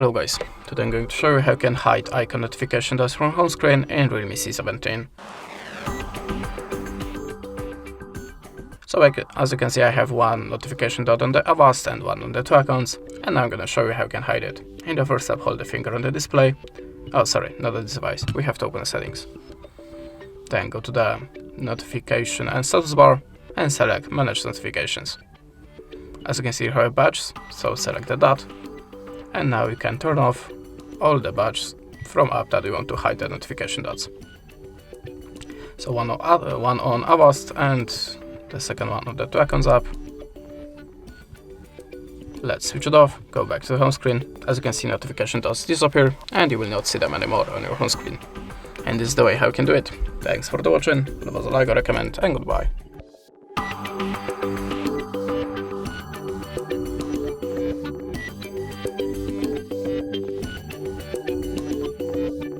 Hello guys, today I'm going to show you how you can hide icon notification dots from home screen in REALME C17. So as you can see, I have one notification dot on the Avast and one on the two accounts, and now I'm going to show you how you can hide it. In the first step, hold the finger on the display. Oh sorry, not on this device, we have to open the settings. Then go to the notification and status bar and select manage notifications. As you can see, here are badges, so select the dot. And now you can turn off all the badges from app that you want to hide the notification dots. So one on Avast and the second one on the two accounts app. Let's switch it off, go back to the home screen. As you can see, notification dots disappear and you will not see them anymore on your home screen. And this is the way how you can do it. Thanks for watching, leave us a like or a comment, and goodbye.